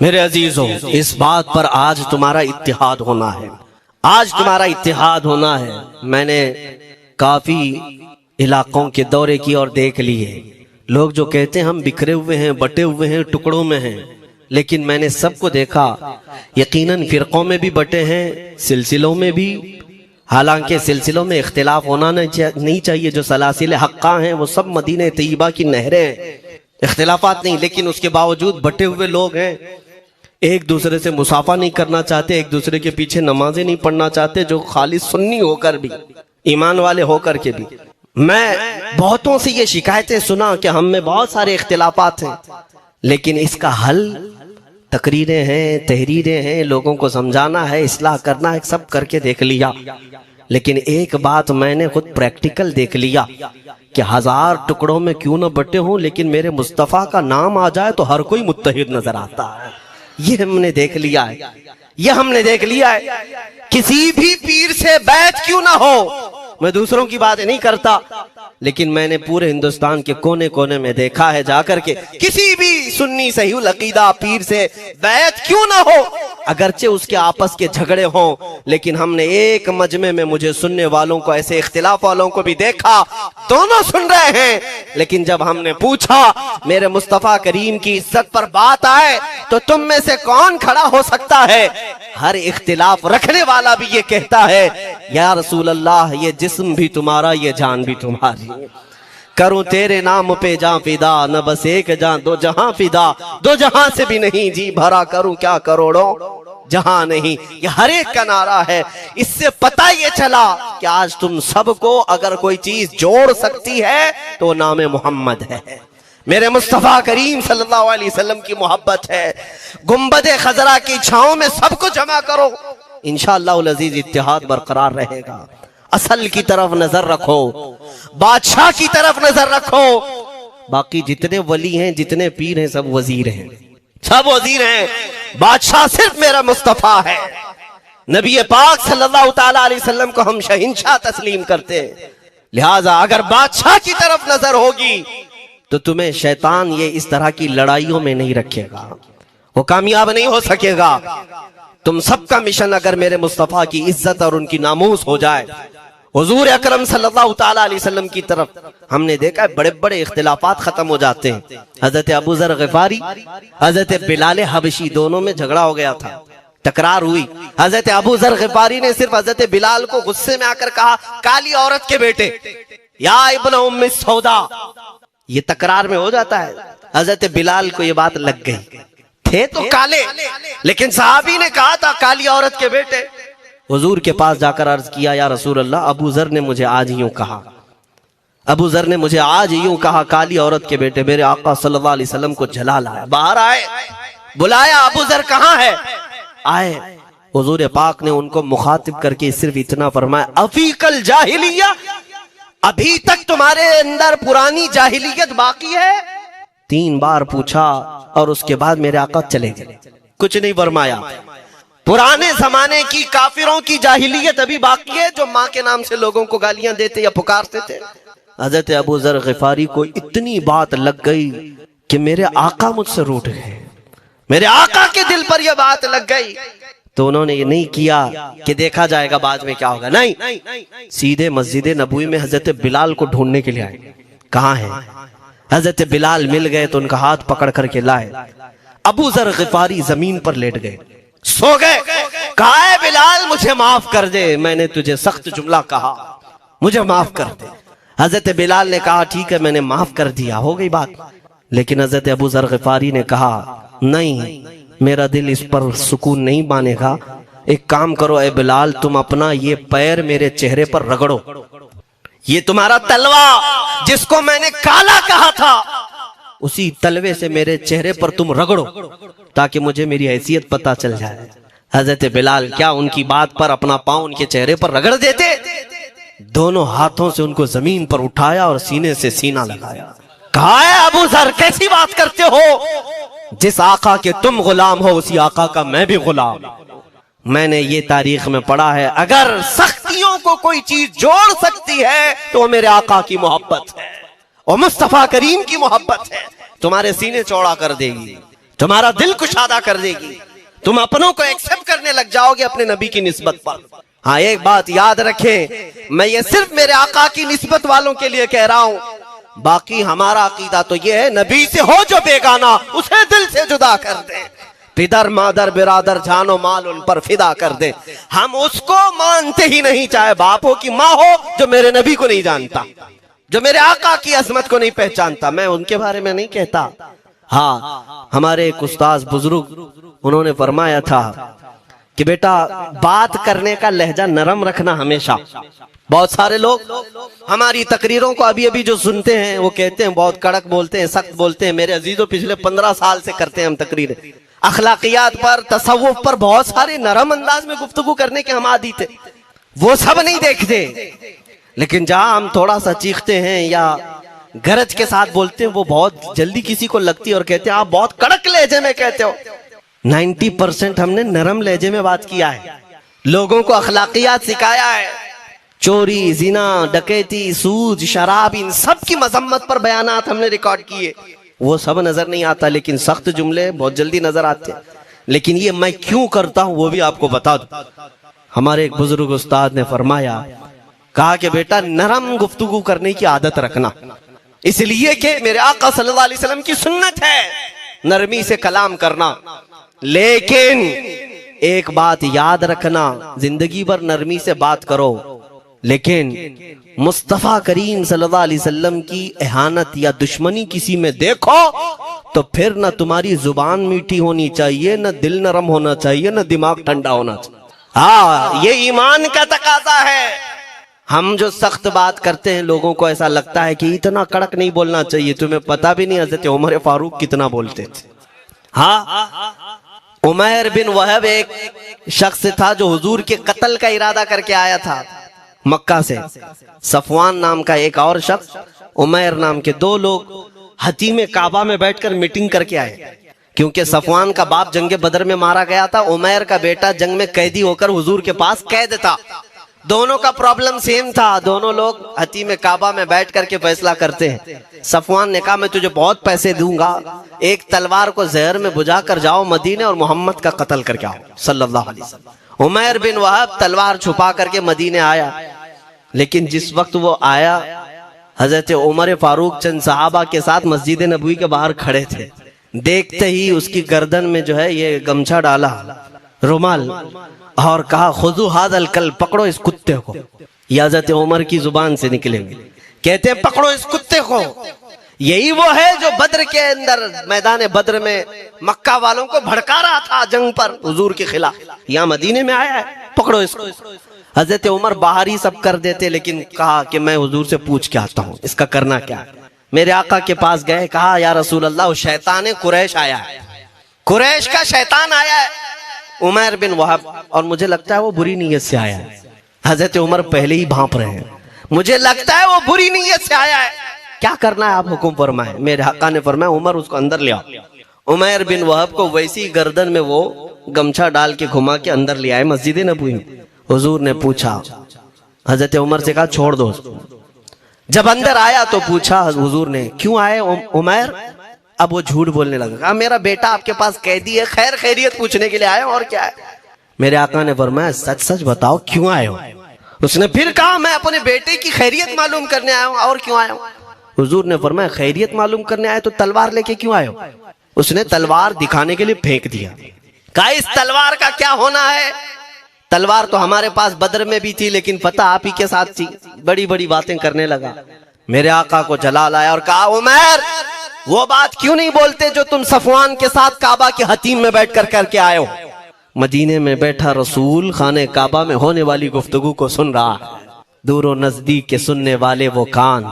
मेरे अजीजों, इस बात पर आज तुम्हारा इत्तिहाद होना है, आज तुम्हारा इत्तिहाद होना है। मैंने काफी इलाकों के दौरे किए और देख लिए। लोग जो कहते हैं हम बिखरे हुए हैं, बटे हुए हैं, टुकड़ों में हैं, लेकिन मैंने सबको देखा। यकीनन फिरकों में भी बटे हैं, सिलसिलों में भी। हालांकि सिलसिलों में इख्तिलाफ होना नहीं चाहिए। जो सलासिल हक्का हैं वो सब मदीने तैयबा की नहरें हैं, इख्तिलाफात नहीं। लेकिन उसके बावजूद बटे हुए लोग हैं, एक दूसरे से मुसाफा नहीं करना चाहते, एक दूसरे के पीछे नमाजें नहीं पढ़ना चाहते, जो खाली सुन्नी होकर भी, ईमान वाले होकर के भी। मैं बहुतों से ये शिकायतें सुना कि हम में बहुत सारे इख्तिलाफात हैं, लेकिन इसका हल तकरीरें हैं, तहरीरें हैं, लोगों को समझाना है, इस्लाह करना है, सब करके देख लिया। लेकिन एक बात मैंने खुद प्रैक्टिकल देख लिया कि 1000 टुकड़ों में क्यों न बटे हों, लेकिन मेरे मुस्तफ़ा का नाम आ जाए तो हर कोई मुत्तहिद नजर आता है। ये हमने देख लिया है, ये हमने देख लिया है। किसी भी पीर से बैत क्यों ना हो, मैं दूसरों की बात नहीं करता, लेकिन मैंने पूरे हिंदुस्तान के कोने कोने में देखा है जाकर के, किसी भी सुन्नी सहीहुल अकीदा पीर से बैत क्यों ना हो, अगरचे उसके आपस के झगड़े हों, लेकिन हमने एक मजमे में मुझे सुनने वालों को, ऐसे इख्तिलाफ वालों को भी देखा, दोनों सुन रहे हैं। लेकिन जब हमने पूछा मेरे मुस्तफा करीम की इज्जत पर बात आए तो तुम में से कौन खड़ा हो सकता है, हर इख्तिलाफ रखने वाला भी ये कहता है या रसूल अल्लाह, ये जिस्म भी तुम्हारा, ये जान भी तुम्हारी। करूं तेरे नाम पे जां फिदा, न बस एक जां दो जहां फिदा, दो जहां से भी नहीं जी भरा, करूं क्या करोड़ों जहां नहीं। ये हर एक का नारा है। इससे पता ये चला कि आज तुम सबको अगर कोई चीज जोड़ सकती है तो नाम मोहम्मद है, मेरे मुस्तफा करीम सल्लल्लाहु अलैहि वसल्लम की मोहब्बत है। गुंबदे खजरा की छांव में सबको जमा करो, इंशाअल्लाह अज़ीज इत्तिहाद बरकरार रहेगा। असल की तरफ नजर रखो, बादशाह की तरफ नजर रखो। बाकी जितने वली हैं, जितने पीर हैं, सब वजीर हैं, सब वजीर हैं। बादशाह सिर्फ मेरा मुस्तफा है। नबी पाक सल्लल्लाहु ताला अलैहि वसल्लम को हम शहंशाह तस्लीम करते हैं। लिहाजा अगर बादशाह की तरफ नजर होगी तो तुम्हें शैतान ये इस तरह की लड़ाइयों में नहीं रखेगा, वो कामयाब नहीं हो सकेगा। तुम सबका मिशन अगर मेरे मुस्तफा की इज्जत और उनकी नामूस हो जाए, हुजूर अकरम सल्लल्लाहु ताला अलैहि वसल्लम की तरफ, हमने देखा है बड़े बड़े इख्तिलाफात खत्म हो जाते हैं। हजरत अबू जर गिफारी, हजरत बिलाल हबशी, दोनों में झगड़ा हो गया था, तकरार हुई। हजरत अबू जर गिफारी ने सिर्फ हजरत बिलाल को गुस्से में आकर कहा, काली औरत के बेटे, या इब्न उम्मी सौदा। ये तकरार में हो जाता है। हजरत बिलाल को ये बात लग गई, थे तो काले, लेकिन सहाबी ने कहा था काली औरत के बेटे। हुजूर के पास जाकर अर्ज किया, या रसूल अल्लाह, अबू जर ने मुझे आज यूं कहा, अबू जर ने मुझे आज यूं कहा, काली औरत के बेटे। मेरे आका सल्लल्लाहु अलैहि वसल्लम को जला लाया, बाहर आए, बुलाया, अबू जर कहाँ है? आए। हुजूर पाक ने उनको मुखातिब करके सिर्फ इतना फरमाया, अफीकल जाहिलिया, अभी तक तुम्हारे अंदर पुरानी जाहिलियत बाकी है? 3 बार पूछा और उसके बाद मेरे आका चले गए, कुछ नहीं फरमाया। पुराने जमाने की काफिरों की जाहिलियत अभी बाकी है, जो माँ के नाम से लोगों को गालियां देते या पुकारते थे। हजरत अबू जर गिफारी को इतनी बात लग गई कि मेरे आका मुझसे रूठ गए, मेरे आका के दिल पर यह बात लग गई। तो उन्होंने ये नहीं किया कि देखा जाएगा बाद में क्या होगा, नहीं, सीधे मस्जिद नबवी में हजरत बिलाल को ढूंढने के लिए आए। कहाँ है? हजरत बिलाल मिल गए तो उनका हाथ पकड़ करके लाए। अबू जर गिफारी जमीन पर लेट गए, सो गए। कहा है बिलाल, मुझे माफ कर दे, मैंने तुझे सख्त जुमला कहा, मुझे माफ कर दे। हजरत बिलाल ने कहा, ठीक है, मैंने माफ कर दिया, हो गई बात। लेकिन हजरत अबू जर गिफारी ने कहा, नहीं, मेरा दिल इस पर सुकून नहीं मानेगा। एक काम करो ए बिलाल, तुम अपना ये पैर मेरे चेहरे पर रगड़ो, ये तुम्हारा तलवा जिसको मैंने काला कहा था, उसी तलवे से मेरे चेहरे पर तुम रगड़ो, ताकि मुझे मेरी हैसियत पता चल जाए। हजरत बिलाल क्या उनकी बात पर अपना पांव उनके चेहरे पर रगड़ देते? दोनों हाथों से उनको जमीन पर उठाया और सीने से सीना लगाया। कहा है अबू जर, कैसी बात करते हो? जिस आका के तुम गुलाम हो, उसी आका का मैं भी गुलाम। मैंने ये तारीख में पढ़ा है, अगर सख्तियों को कोई चीज जोड़ सकती है तो वो मेरे आका की मोहब्बत है और मुस्तफा करीम की मोहब्बत है। तुम्हारे सीने चौड़ा कर देगी, तुम्हारा दिल कुशादा कर देगी, तुम अपनों को एक्सेप्ट करने लग जाओगे अपने नबी की निस्बत पर। हाँ, एक बात याद रखें, मैं ये सिर्फ मेरे आका की निस्बत वालों के लिए कह रहा हूं, बाकी हमारा अकीदा तो ये है, नबी से हो जो बेगाना उसे दिल से जुदा कर दे, पिदर मादर बिरादर जानो माल उन पर फिदा कर दे। हम उसको मानते ही नहीं, चाहे बाप हो कि माँ हो, जो मेरे नबी को नहीं जानता, जो मेरे आका की अजमत को नहीं पहचानता। मैं उनके बारे में नहीं कहता। हाँ, हमारे एक उस्ताद बुजुर्ग, उन्होंने फरमाया था कि बेटा बात करने का लहजा नरम रखना हमेशा। बहुत सारे लोग हमारी तकरीरों को अभी अभी जो सुनते हैं वो कहते हैं बहुत कड़क बोलते हैं, सख्त बोलते हैं। मेरे अजीजों, पिछले 15 साल से करते हैं हम तकरीरें, अखलाकियात पर, तसव्वुफ पर बहुत सारे नरम अंदाज में गुफ्तगू करने के हम आदी थे। वो सब नहीं देखते, लेकिन जहां हम थोड़ा सा चीखते हैं या गरज के साथ बोलते हैं, वो बहुत जल्दी किसी को लगती है और कहते हैं आप बहुत कड़क लहजे में कहते हो। 90% हमने नरम लहजे में बात किया है, लोगों को अखलाकियात सिखाया है। चोरी, जिना, डकैती, सूद, शराब, इन सब की मजम्मत पर बयानात हमने रिकॉर्ड किए। वो सब नजर नहीं आता, लेकिन सख्त जुमले बहुत जल्दी नजर आते हैं। लेकिन ये मैं क्यों करता हूं वो भी आपको बता दूं। हमारे एक बुजुर्ग उस्ताद ने फरमाया, कहा कि बेटा नरम गुफ्तगू करने की आदत रखना, इसलिए कि मेरे आका सल्लल्लाहु अलैहि वसल्लम की सुन्नत है नरमी से कलाम करना। लेकिन एक बात याद रखना, जिंदगी भर नरमी से बात करो, लेकिन मुस्तफा करीम सल्लल्लाहु अलैहि वसल्लम की एहानत या दुश्मनी किसी में देखो तो फिर न तुम्हारी जुबान मीठी होनी चाहिए, न दिल नरम होना चाहिए, न दिमाग ठंडा होना चाहिए। हाँ, ये ईमान का तकाजा है। हम जो सख्त बात करते हैं, लोगों को ऐसा लगता है कि इतना कड़क नहीं बोलना चाहिए। तुम्हें पता भी नहीं हज़रत उमर फारूक कितना बोलते थे। हाँ, उमैर बिन वहब एक शख्स था जो हुजूर के कत्ल का इरादा करके आया था मक्का से। सफवान नाम का एक और शख्स, उमैर नाम के 2 लोग हतीम काबा में बैठकर मीटिंग करके आए, क्योंकि सफवान का बाप जंग बदर में मारा गया था, उमैर का बेटा जंग में कैदी होकर हुजूर के पास कैद था। दोनों का प्रॉब्लम सेम था। दोनों लोग हतीम काबा में बैठ करके फैसला करते हैं। सफवान ने कहा मैं तुझे बहुत पैसे दूंगा, एक तलवार को जहर में बुझा कर जाओ मदीने और मोहम्मद का कत्ल करके आओ सल्लल्लाहु अलैहि वसल्लम। उमैर बिन वहब तलवार छुपा करके मदीने आया, लेकिन जिस वक्त वो आया, हजरत उमर फारूक चंद सहाबा के साथ मस्जिद नबवी के बाहर खड़े थे। देखते ही उसकी गर्दन में जो है ये गमछा डाला, रुमाल, और कहा खुजू हादल कल, पकड़ो इस कुत्ते को। ये हजरत उमर की जुबान से निकलेंगे, कहते हैं पकड़ो इस कुत्ते को। यही वो है जो बद्र के अंदर मैदान बद्र में मक्का वालों को भड़का रहा था जंग पर हुजूर के खिलाफ। यहाँ मदीने में आया है, पकड़ो इसको। हजरत उमर बाहर ही सब कर देते, लेकिन कहा कि मैं हुजूर से पूछ के आता हूँ इसका करना क्या है। मेरे आका के पास गए, कहा या रसूल अल्लाह, शैतान कुरैश आया है, कुरैश का शैतान आया है, उमैर बिन वहब, और मुझे लगता है वो बुरी नीयत से आया है। हजरत उमर पहले ही भांप रहे हैं, मुझे लगता है वो बुरी नीयत से आया है, क्या करना है आप हुक्म फरमाए। मेरे आका ने फरमाया उमर उसको अंदर ले आओ। उमैर बिन वहब को वैसी गर्दन में वो गमछा डाल के घुमा के अंदर ले आए मस्जिद नबवी में। हुजूर ने पूछा, हजरत उमर से कहा छोड़ दो। जब अंदर आया तो पूछा हुजूर ने क्यों आए उमैर। अब वो झूठ बोलने लगा, कहा मेरा बेटा आपके पास कैदी है, खैर खैरियत पूछने के लिए आया और क्या है। मेरे आका ने फरमाया सच सच बताओ क्यों आए हो। उसने फिर कहा मैं अपने बेटे की खैरियत मालूम करने आया हूं, और क्यों आया हूं। हुजूर ने फरमाया खैरियत मालूम करने आए तो तलवार लेके क्यों आए हो। उसने तलवार दिखाने के लिए फेंक दिया, कहा इस तलवार का क्या होना है। तलवार तो हमारे पास बद्र में भी थी, लेकिन पता आप ही के साथ थी। बड़ी बड़ी बातें करने लगा। मेरे आका को जलाल आया और कहा उमैर वो बात क्यों नहीं बोलते जो तुम सफवान के साथ काबा के हतीम में बैठकर करके आए हो। मदीने में बैठा रसूल खाने काबा में होने वाली गुफ्तगू को सुन रहा। दूर और नजदीक के सुनने वाले वो कान,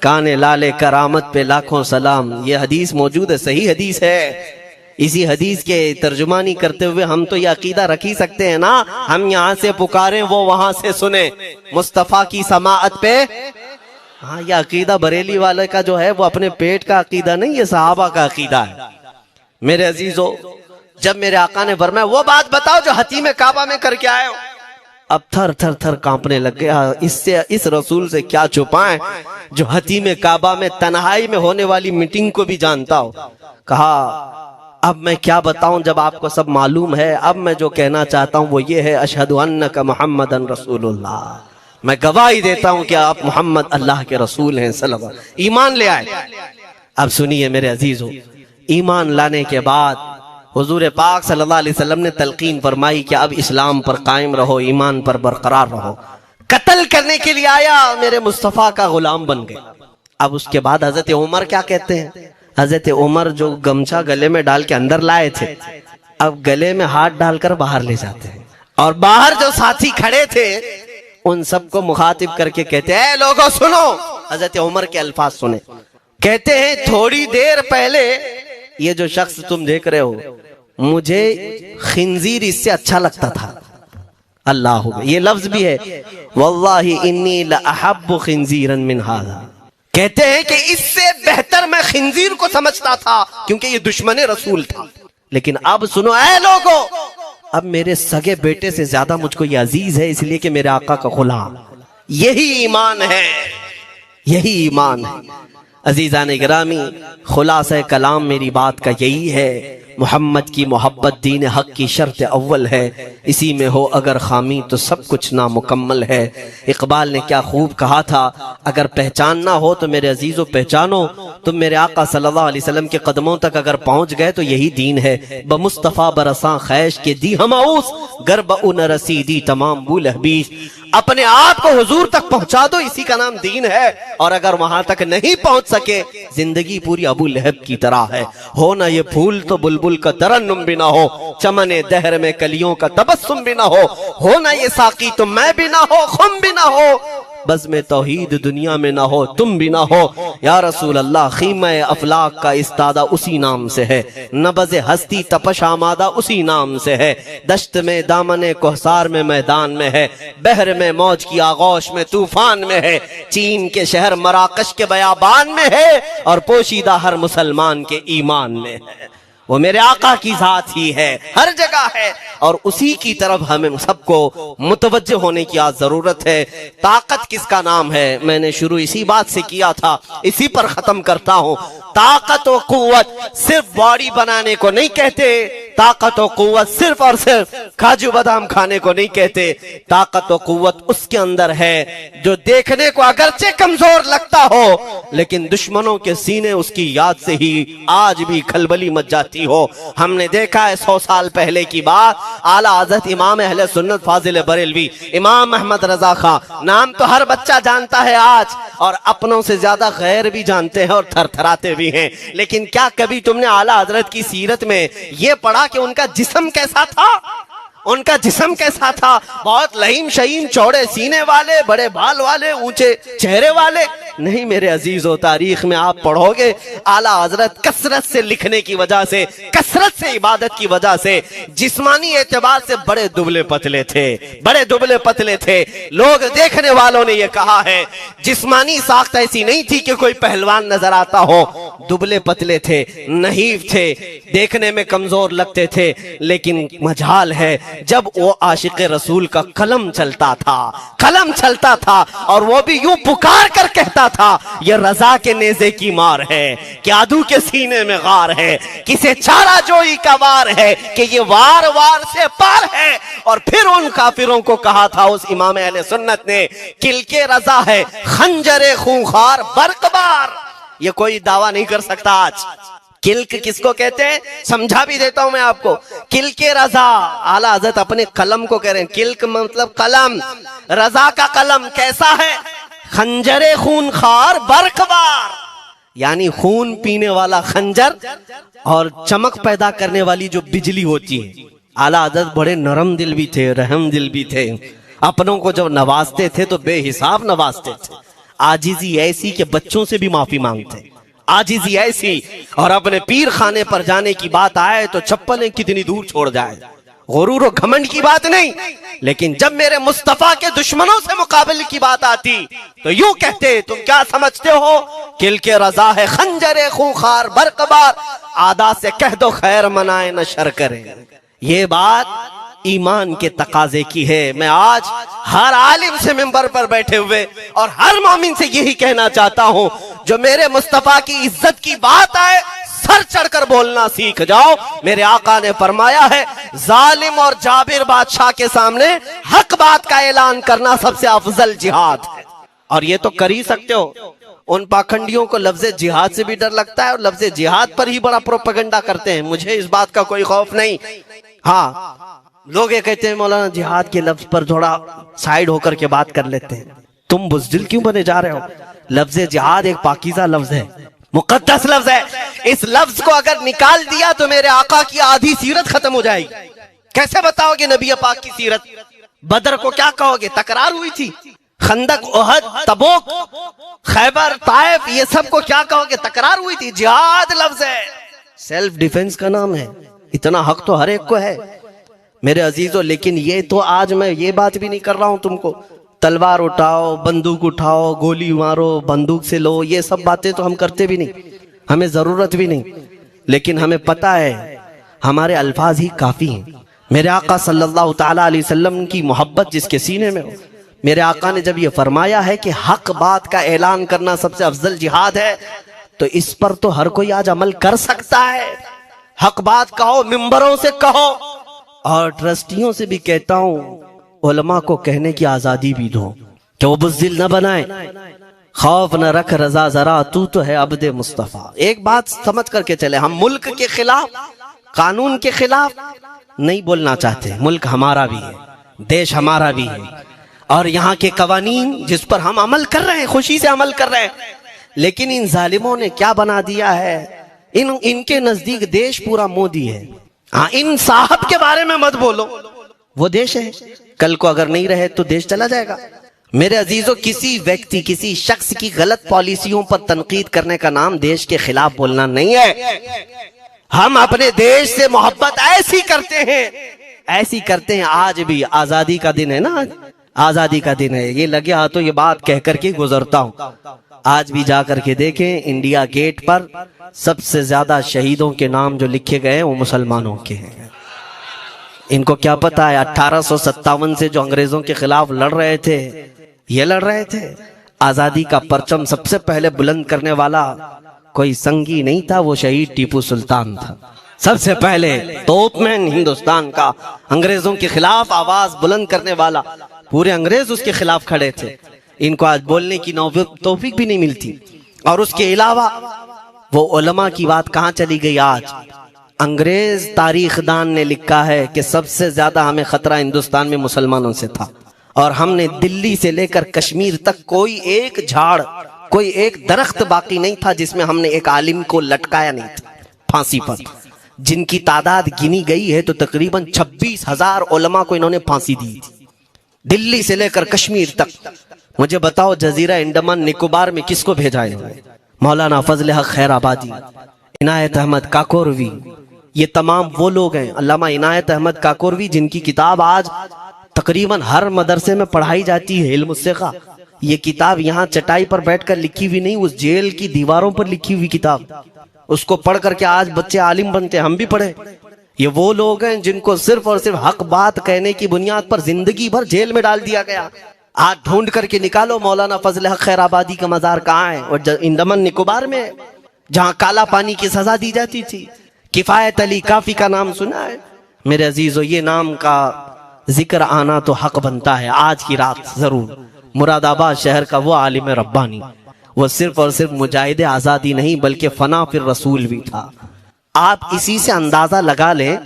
काने लाले करामत पे लाखों सलाम। ये हदीस मौजूद है, सही हदीस है। इसी हदीस के तर्जुमानी करते हुए हम तो ये अकीदा रख ही सकते हैं ना, हम यहाँ से पुकारें वो वहां से सुने, मुस्तफा की समाअत पे। हाँ, ये अकीदा बरेली वाले का जो है वो अपने पेट का अकीदा नहीं, ये सहाबा का अकीदा है। मेरे अजीजों, जब मेरे आका ने फरमाया वो बात बताओ जो हतीम काबा में करके आए हो, अब थर थर थर कांपने लग गया। इससे इस रसूल से क्या छुपाएं जो हतीम काबा में तन्हाई में होने वाली मीटिंग को भी जानता हो। कहा अब मैं क्या बताऊं जब आपको सब मालूम है। अब मैं जो कहना चाहता हूं वो ये है, अशहदु अन्नका मुहम्मदन रसूलुल्लाह, मैं गवाही देता हूं कि आप मोहम्मद अल्लाह के रसूल हैं सल्लल्लाहु अलैहि वसल्लम। ईमान ले आए। अब सुनिए मेरे अजीजों, ईमान लाने के बाद हुजूर पाक सल्लल्लाहु अलैहि वसल्लम ने तलकीन फरमाई कि अब इस्लाम पर कायम रहो, ईमान पर बरकरार रहो। कत्ल करने के लिए आया, मेरे मुस्तफ़ा का गुलाम बन गए। अब उसके बाद हजरत उमर क्या कहते हैं, हजरत उमर जो गमछा गले में डाल के अंदर लाए थे, अब गले में हाथ डालकर बाहर ले जाते हैं। और बाहर जो साथी खड़े थे उन सबको मुखातिब करके कहते हैं, लोगों सुनो। हजरत उमर के अल्फाज सुने, कहते हैं थोड़ी देर पहले ये जो शख्स तुम देख रहे हो, मुझे खिंजीर इससे अच्छा लगता था। अल्लाह, ये लफ्ज भी है, वल्लाहि इन्नी लअहब्बु खिंजीरन मिन हाज़ा। कहते हैं कि इससे बेहतर मैं खिंजीर को समझता था क्योंकि ये दुश्मन रसूल था। लेकिन अब सुनो ऐ लोगों, अब मेरे सगे बेटे से ज्यादा मुझको ये अजीज है, इसलिए कि मेरे आका का गुलाम। यही ईमान है, यही ईमान है। अजीजान गिरामी, खुलासा कलाम मेरी बात का यही है, मोहम्मद की मोहब्बत दीन हक की शर्त अव्वल है। इसी में हो अगर खामी तो सब कुछ नामुकम्मल है। इकबाल ने क्या खूब कहा था, अगर पहचानना हो तो मेरे अजीजों पहचानो, तुम मेरे आका सल्लल्लाहु अलैहि वसल्लम के कदमों तक अगर पहुंच गए तो यही दीन है। ब मुस्तफ़ा बरसा खैश के दी हमाउस, गर्ब उन रसीदी तमाम बुल हबीस। अपने आप को हुजूर तक पहुंचा दो, इसी का नाम दीन है। और अगर वहां तक नहीं पहुंच सके, जिंदगी पूरी अबू लहब की तरह है। हो ना ये फूल तो बुलबुल का तरन्नुम भी ना हो, चमने दहर में कलियों का तबस्सुम भी ना हो ना ये साकी तो मैं भी ना हो, खुम भी ना हो, बस में तौहीद दुनिया में ना हो, तुम भी ना हो। या रसूल अल्लाह, खीमा अफलाक का इस्तादा उसी नाम से है, नबज़ हस्ती तपश आमादा उसी नाम से है। दश्त में दामने कोहसार में मैदान में है, बहर में मौज की आगोश में तूफान में है, चीन के शहर मराकश के बयाबान में है, और पोशीदा हर मुसलमान के ईमान में है। वो मेरे आका की जात ही है, हर जगह है, और उसी की तरफ हमें सबको मुतवज्जह होने की आज जरूरत है। ताकत किसका नाम है, मैंने शुरू इसी बात से किया था, इसी पर खत्म करता हूं। ताकत और कुव्वत सिर्फ बॉडी बनाने को नहीं कहते, ताकत और कुव्वत सिर्फ और सिर्फ काजू बादाम खाने को नहीं कहते। ताकत और कुव्वत उसके अंदर है जो देखने को अगरचे कमजोर लगता हो, लेकिन दुश्मनों के सीने उसकी याद से ही आज भी खलबली मच जाती हो। हमने देखा है 100 साल पहले की बात, आला हज़रत इमाम अहले सुन्नत फाजिल बरेलवी इमाम अहमद रजा खां, नाम तो हर बच्चा जानता है आज, और अपनों से ज्यादा गैर भी जानते हैं और थरथराते भी हैं। लेकिन क्या कभी तुमने आला हजरत की सीरत में यह पढ़ा कि उनका जिस्म कैसा था? उनका जिस्म कैसा था? बहुत लहीम शहीम, चौड़े सीने वाले, बड़े बाल वाले, ऊंचे चेहरे वाले? नहीं मेरे अजीजों, तारीख में आप पढ़ोगे आला हजरत कसरत से लिखने की वजह से, कसरत से इबादत की वजह से जिस्मानी एतबार से बड़े दुबले पतले थे, बड़े दुबले पतले थे। लोग देखने वालों ने यह कहा है जिस्मानी साख्त ऐसी नहीं थी कि कोई पहलवान नजर आता हो, दुबले पतले थे, नहीफ थे, देखने में कमजोर लगते थे। लेकिन मजाल है जब वो आशिक रसूल का कलम चलता था, कलम चलता था, और वो भी यूं पुकार कर कहता था, ये रजा के नेज़े की मार है, क्या आदू के सीने में गार है, किसे चारा जोई का वार है, कि ये वार वार से पार है। और फिर उन काफिरों को कहा था उस इमाम अहले सुन्नत ने, किल के रजा है खंजरे खूंखार बरकबार। ये कोई दावा नहीं कर सकता आज। किल्क किसको कहते हैं समझा भी देता हूं मैं आपको। किल के रजा, आला हज़रत अपने कलम को कह रहे हैं, किल्क मतलब कलम, रजा का कलम कैसा है? खंजरे खूनखार बरकबार, यानी खून पीने वाला खंजर और चमक पैदा करने वाली जो बिजली होती है। आला हज़रत बड़े नरम दिल भी थे, रहम दिल भी थे, अपनों को जब नवाजते थे तो बेहिसाब नवाजते थे। आजिजी ऐसी के बच्चों से भी माफी मांगते, आजिजी ऐसी, और अपने पीर खाने पर जाने की बात आए तो चप्पलें कितनी दूर छोड़ जाए, गुरूर और घमंड की बात नहीं। लेकिन जब मेरे मुस्तफा के दुश्मनों से मुकाबले की बात आती तो यूं कहते, तुम क्या समझते हो, किल के रजा है खंजरे खूंखार बरकबार, आदा से कह दो खैर मनाए न शर करें। ये बात ईमान के तकाजे की है। मैं आज हर आलिम से मिंबर पर बैठे हुए और हर मोमिन से यही कहना चाहता हूं, जो मेरे मुस्तफा की इज्जत की बात आए सर चढ़कर बोलना सीख जाओ। मेरे आका ने फरमाया है, जालिम और जाबिर बादशाह के सामने हक बात का ऐलान करना सबसे अफजल जिहाद है। और ये तो कर ही सकते हो। उन पाखंडियों को लफ्ज़े जिहाद से भी डर लगता है और लफ्ज़े जिहाद पर ही बड़ा प्रोपेगेंडा करते हैं। मुझे इस बात का कोई खौफ नहीं। हाँ, लोग ये कहते हैं मौलाना जिहाद के लफ्ज पर थोड़ा साइड होकर के बात कर लेते हैं। तुम बुज़दिल क्यों बने जा रहे हो? लफ्ज़े जिहाद एक पाकीज़ा लफ्ज है, मुकद्दस लफ्ज है। इस लफ्ज को अगर निकाल दिया तो मेरे आका की आधी सीरत खत्म हो जाएगी। कैसे बताओगे नबी पाक की सीरत? बदर को क्या कहोगे? तकरार हुई थी। खंदक, ओहद, तबूक, खैबर, ताइफ, ये सब को क्या कहोगे? तकरार हुई थी। जिहाद लफ्ज है, सेल्फ डिफेंस का नाम है। इतना हक तो हर एक को है मेरे अजीजों। लेकिन ये तो आज मैं ये बात भी नहीं कर रहा हूं तुमको तलवार उठाओ, बंदूक उठाओ, गोली मारो, बंदूक से लो, ये सब बातें तो हम करते भी नहीं, हमें जरूरत भी नहीं। लेकिन हमें पता है हमारे अल्फाज ही काफी हैं। मेरे आका सल्लल्लाहु ताला अलैहि वसल्लम की मोहब्बत जिसके सीने में हो, मेरे आका ने जब ये फरमाया है कि हक बात का ऐलान करना सबसे अफजल जिहाद है, तो इस पर तो हर कोई आज अमल कर सकता है। हक बात कहो, मिंबरों से कहो, और ट्रस्टियों से भी कहता हूं उलमा को कहने की आजादी भी दो कि वो बुज़दिल न बनाए। खौफ न रख रजा जरा, तू तो है अब्दे मुस्तफा। एक बात समझ करके चले, हम मुल्क के खिलाफ, कानून के खिलाफ नहीं बोलना चाहते। मुल्क हमारा भी है, देश हमारा भी है, और यहाँ के कवानीन जिस पर हम अमल कर रहे हैं, खुशी से अमल कर रहे हैं। लेकिन इन जालिमों ने क्या बना दिया है, इनके नजदीक देश पूरा मोदी है। हाँ, इन साहब के बारे में मत बोलो, वो देश है, कल को अगर नहीं रहे तो देश चला जाएगा। मेरे अजीजों, किसी व्यक्ति, किसी शख्स की गलत पॉलिसियों पर तनकीद करने का नाम देश के खिलाफ बोलना नहीं है। हम अपने देश से मोहब्बत ऐसी करते हैं। आज भी आजादी का दिन है ना, आजादी का दिन है। ये लगे हाथों ये बात कह करके गुजरता हूं। आज भी जा करके देखें, इंडिया गेट पर सबसे ज्यादा शहीदों के नाम जो लिखे गए हैं वो मुसलमानों के हैं। इनको क्या पता है 1857 से जो अंग्रेजों के खिलाफ लड़ रहे थे, ये लड़ रहे थे। आजादी का परचम सबसे पहले बुलंद करने वाला कोई संगी नहीं था, वो शहीद टीपू सुल्तान था। सबसे पहले तोपमैन हिंदुस्तान का, अंग्रेजों के खिलाफ आवाज बुलंद करने वाला, पूरे अंग्रेज उसके खिलाफ खड़े थे। इनको आज बोलने की तौफीक भी नहीं मिलती। और उसके अलावा वो उलमा की बात कहां चली गई आज? अंग्रेज तारीखदान ने लिखा है कि सबसे ज्यादा हमें खतरा हिंदुस्तान में मुसलमानों से था, और हमने दिल्ली से लेकर कश्मीर तक कोई एक झाड़, कोई एक दरख्त बाकी नहीं था जिसमें हमने एक आलिम को लटकाया नहीं था फांसी पर। जिनकी तादाद गिनी गई है तो तकरीबन 26,000 उलमा को इन्होंने फांसी दी थी, दिल्ली से लेकर कश्मीर तक। मुझे बताओ, जजीरा अंडमान निकोबार में किसको भेजा है? मौलाना फजल हक खैराबादी, इनायत अहमद काकोरवी, ये तमाम वो लोग हैं। अल्लामा इनायत अहमद काकोरवी, जिनकी किताब आज तकरीबन हर मदरसे में पढ़ाई जाती है, इल्म उस्सिक़ा। ये किताब यहाँ चटाई पर बैठकर लिखी हुई नहीं, उस जेल की दीवारों पर लिखी हुई किताब। उसको पढ़ करके आज बच्चे आलिम बनते, हम भी पढ़े। ये वो लोग हैं जिनको सिर्फ और सिर्फ हक बात कहने की बुनियाद पर जिंदगी भर जेल में डाल दिया गया। आज ढूंढ करके निकालो मौलाना फजल हक खैराबादी का मजार कहाँ है? और अंडमान निकोबार में, जहाँ काला पानी की सजा दी जाती थी। किफायत अली काफी का नाम सुना है मेरे अजीजों? ये नाम का जिक्र आना तो हक बनता है आज की रात जरूर। मुरादाबाद शहर का वो आलिम रब्बानी, वो सिर्फ और सिर्फ मुजाहिद आजादी नहीं बल्कि फना फिर रसूल भी था। आप इसी से अंदाजा लगा लें,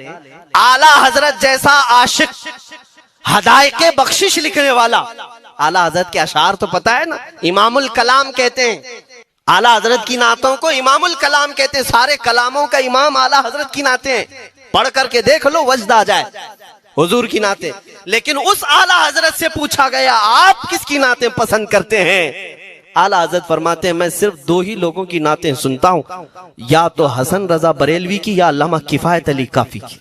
आला हजरत जैसा आशिक, हदायके बख्शिश लिखने वाला। आला हजरत के अशार तो पता है ना, इमामुल कलाम कहते हैं। आला हजरत की नातों को इमामुल कलाम कहते हैं। सारे कलामों का इमाम आला हजरत की नाते हैं। पढ़ करके देख लो, वजद आ जाए हुजूर की नाते। लेकिन उस आला हजरत से पूछा गया, आप किसकी नाते पसंद करते हैं? आला हजरत फरमाते हैं, मैं सिर्फ दो ही लोगों की नाते सुनता हूं, या तो हसन रजा बरेलवी की या अल्लामा किफायत अली काफी की।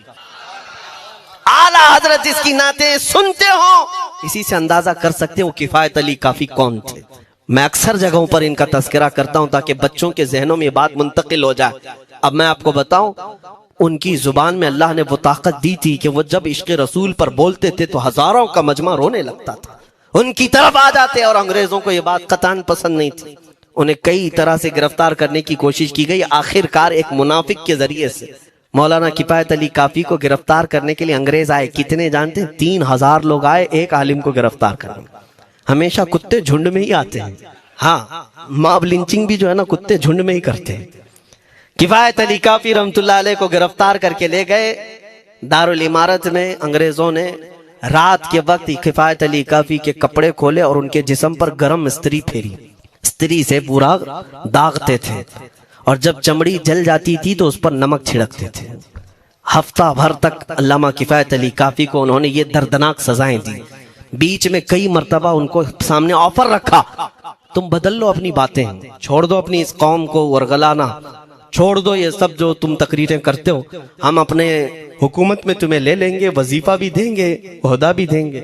आला हजरत जिसकी नाते सुनते हो, इसी से अंदाजा कर सकते हो किफायत अली काफी कौन थे। मैं अक्सर जगहों पर इनका तस्करा करता हूं ताकि बच्चों के जहनों में बात मुंतकिल हो जाए। अब मैं आपको बताऊं, उनकी जुबान में अल्लाह ने वो ताकत दी थी कि वो जब इश्क़ रसूल पर बोलते थे तो हजारों का मजमा रोने लगता था, उनकी तरफ आ जाते। और अंग्रेजों को ये बात कतई पसंद नहीं थी। उन्हें कई तरह से गिरफ्तार करने की कोशिश की गई। आखिरकार एक मुनाफिक के जरिए से मौलाना किफायत अली काफी को गिरफ्तार करने के लिए अंग्रेज आए। कितने जानते हैं? 3000 लोग आए एक आलिम को गिरफ्तार करने। हमेशा कुत्ते झुंड में ही आते हैं। हाँ, मॉब लिंचिंग भी जो है ना, कुत्ते झुंड में ही करते हैं। किफायत अली काफी रहमतुल्लाह अलैह को गिरफ्तार करके ले गए दारुल इमारत में। अंग्रेजों ने रात के वक्त किफायत अली काफी के कपड़े खोले और उनके जिस्म पर गर्म इस्त्री फेरी। इस्त्री से पूरा दागते थे और जब चमड़ी जल जाती थी तो उस पर नमक छिड़कते थे। हफ्ता भर तक अल्लामा किफायत अली काफी को उन्होंने ये दर्दनाक सजाएं दी। बीच में कई मर्तबा उनको सामने ऑफर रखा, तुम बदल लो अपनी बातें, छोड़ दो अपनी इस कौम को वरगलाना, छोड़ दो ये सब जो तुम तकरीरें करते हो, हम अपने हुकूमत में तुम्हें ले लेंगे, वजीफा भी देंगे, ओहदा भी देंगे।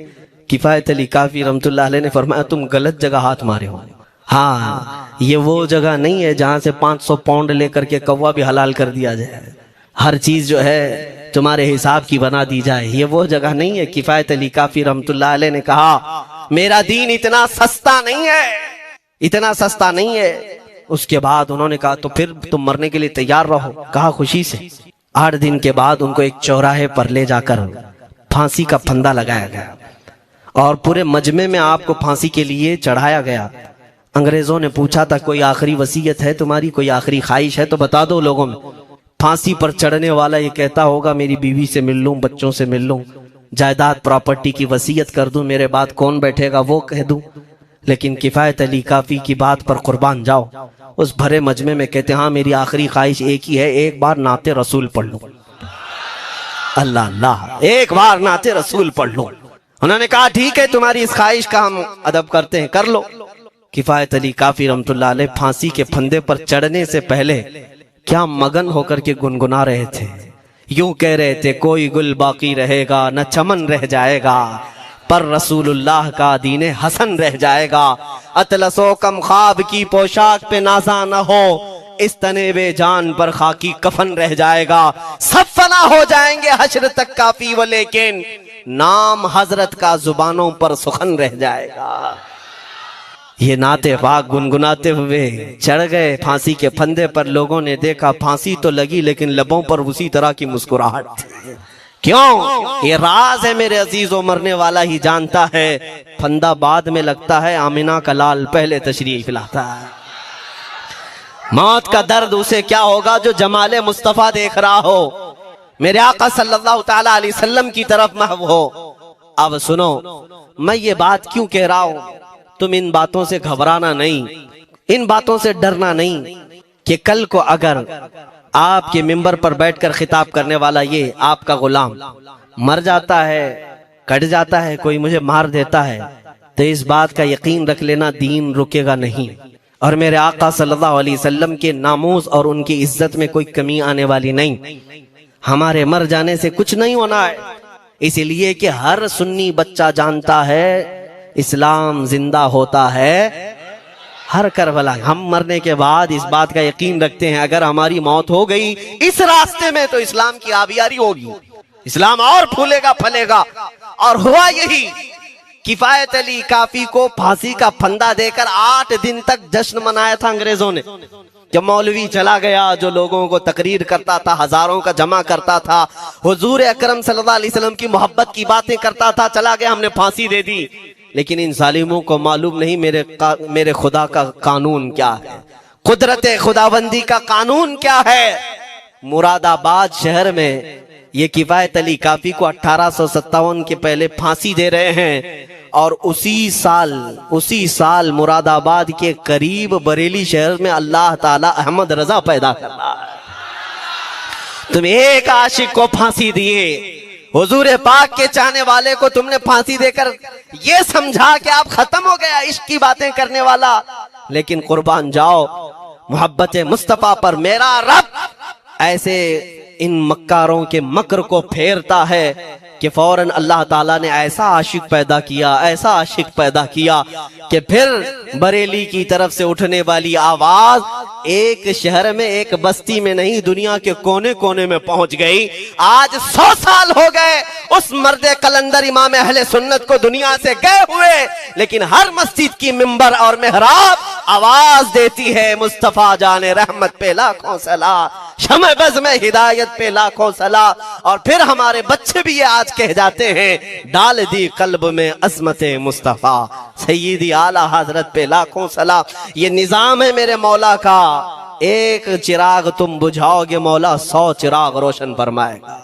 किफायत अली काफी रहमतुल्लाह अलैह ने फरमाया, तुम गलत जगह हाथ मारे हो। हाँ, ये वो जगह नहीं है जहां से 500 पाउंड लेकर के कौवा भी हलाल कर दिया जाए, हर चीज जो है तुम्हारे हिसाब की बना दी जाए। ये वो जगह नहीं है। किफायत अली काफी रहमतुल्लाह अलैह ने कहा, मेरा दीन इतना सस्ता नहीं है, इतना सस्ता नहीं है। उसके बाद उन्होंने कहा, तो फिर तुम मरने के लिए तैयार रहो। कहा, खुशी से। 8 दिन के बाद उनको एक चौराहे पर ले जाकर फांसी का फंदा लगाया गया और पूरे मजमे में आपको फांसी के लिए चढ़ाया गया। अंग्रेजों ने पूछा था, कोई आखिरी वसीयत है तुम्हारी, कोई आखिरी ख्वाहिश है तो बता दो लोगों में। फांसी पर चढ़ने वाला ये कहता होगा, मेरी बीवी से मिल लूं, बच्चों से मिल लूं, जायदाद प्रॉपर्टी की वसीयत कर दूं, मेरे बाद कौन बैठेगा वो कह दूं। लेकिन किफायत अली काफी की बात पर कुर्बान जाओ। उस भरे मजमे में कहते, हाँ मेरी आखिरी ख्वाहिश एक ही है, एक बार नाते रसूल पढ़ लूं। अल्लाह अल्लाह, एक बार नाते रसूल पढ़ लूं। उन्होंने कहा, ठीक है, तुम्हारी इस ख्वाहिश का हम अदब करते हैं, कर लो। किफायत अली काफी रहमतुल्लाह अलैह फांसी के फंदे पर चढ़ने से पहले क्या मगन होकर के गुनगुना रहे थे। यूं कह रहे थे, कोई गुल बाकी रहेगा न चमन रह जाएगा, पर रसूलुल्लाह का दीने हसन रह जाएगा। अतलसो कम ख्वाब की पोशाक पे नाजा न हो, इस तने बे जान पर खाकी कफन रह जाएगा। सब फना हो जाएंगे हश्र तक काफी, वो लेकिन नाम हजरत का जुबानों पर सुखन रह जाएगा। ये नाते पाक गुनगुनाते हुए चढ़ गए फांसी के फंदे पर। लोगों ने देखा, फांसी तो लगी लेकिन लबों पर उसी तरह की मुस्कुराहट। क्यों? ये राज है मेरे अजीजों, मरने वाला ही जानता है। फंदा बाद में लगता है, आमिना का लाल पहले तशरीफ लाता है। मौत का दर्द उसे क्या होगा जो जमाले मुस्तफा देख रहा हो, मेरे आका सल्लल्लाहु ताला अलैहि वसल्लम की तरफ महव हो। अब सुनो, मैं ये बात क्यों कह रहा हूं, तुम इन बातों से घबराना नहीं, इन बातों से डरना नहीं कि कल को अगर आपके मिंबर पर बैठकर खिताब करने वाला ये आपका गुलाम मर जाता है, कट जाता है, कोई मुझे मार देता है, तो इस बात का यकीन रख लेना, दीन रुकेगा नहीं और मेरे आका सल्लल्लाहु अलैहि वसल्लम के नामूस और उनकी इज्जत में कोई कमी आने वाली नहीं। हमारे मर जाने से कुछ नहीं होना है, इसलिए कि हर सुन्नी बच्चा जानता है इस्लाम जिंदा होता है हर करबला। हम मरने के बाद इस बात का यकीन रखते हैं, अगर हमारी मौत हो गई इस रास्ते में तो इस्लाम की आबियारी होगी, इस्लाम और फूलेगा फलेगा। और हुआ यही। किफायत अली काफी को फांसी का फंदा देकर 8 दिन तक जश्न मनाया था अंग्रेजों ने। जब मौलवी चला गया जो लोगों को तकरीर करता था, हजारों का जमा करता था, हुजूर अकरम सल्लल्लाहु अलैहि वसल्लम की मोहब्बत की बातें करता था, चला गया, हमने फांसी दे दी। लेकिन इन जालिमों को मालूम नहीं मेरे खुदा का कानून क्या है, कुदरत खुदाबंदी का कानून क्या है। मुरादाबाद शहर में ये किफायत अली काफी को 1857 के पहले फांसी दे रहे हैं और उसी साल मुरादाबाद के करीब बरेली शहर में अल्लाह ताला अहमद रजा पैदा कर रहा है। तुम एक आशिक को फांसी दिए, हुजूर पाक के चाहने वाले को तुमने फांसी देकर ये समझा कि आप खत्म हो गया इश्क की बातें करने वाला। लेकिन कुर्बान जाओ मोहब्बत मुस्तफा पर, मेरा रब ऐसे इन मक्कारों के मकर को फेरता है कि फौरन अल्लाह ताला ने ऐसा आशिक पैदा किया, ऐसा आशिक पैदा किया कि फिर बरेली की तरफ से उठने वाली आवाज एक शहर में, एक बस्ती में नहीं, दुनिया के कोने कोने में पहुंच गई। आज 100 साल हो गए उस मर्दे कलंदर इमाम अहले सुन्नत को दुनिया से गए हुए, लेकिन हर मस्जिद की मिंबर और मेहराब आवाज देती है मुस्तफा जाने रहमत पे लाखों सलाम, शमे बज़ में हिदायत पे लाखों सलाम। और फिर हमारे बच्चे भी ये आज कह जाते हैं, डाल दी कल्ब में अज़मते मुस्तफा सय्यदी आला हजरत पे लाखों सलाम। ये निजाम है मेरे मौला का, एक चिराग तुम बुझाओगे मौला 100 चिराग रोशन फरमाएगा।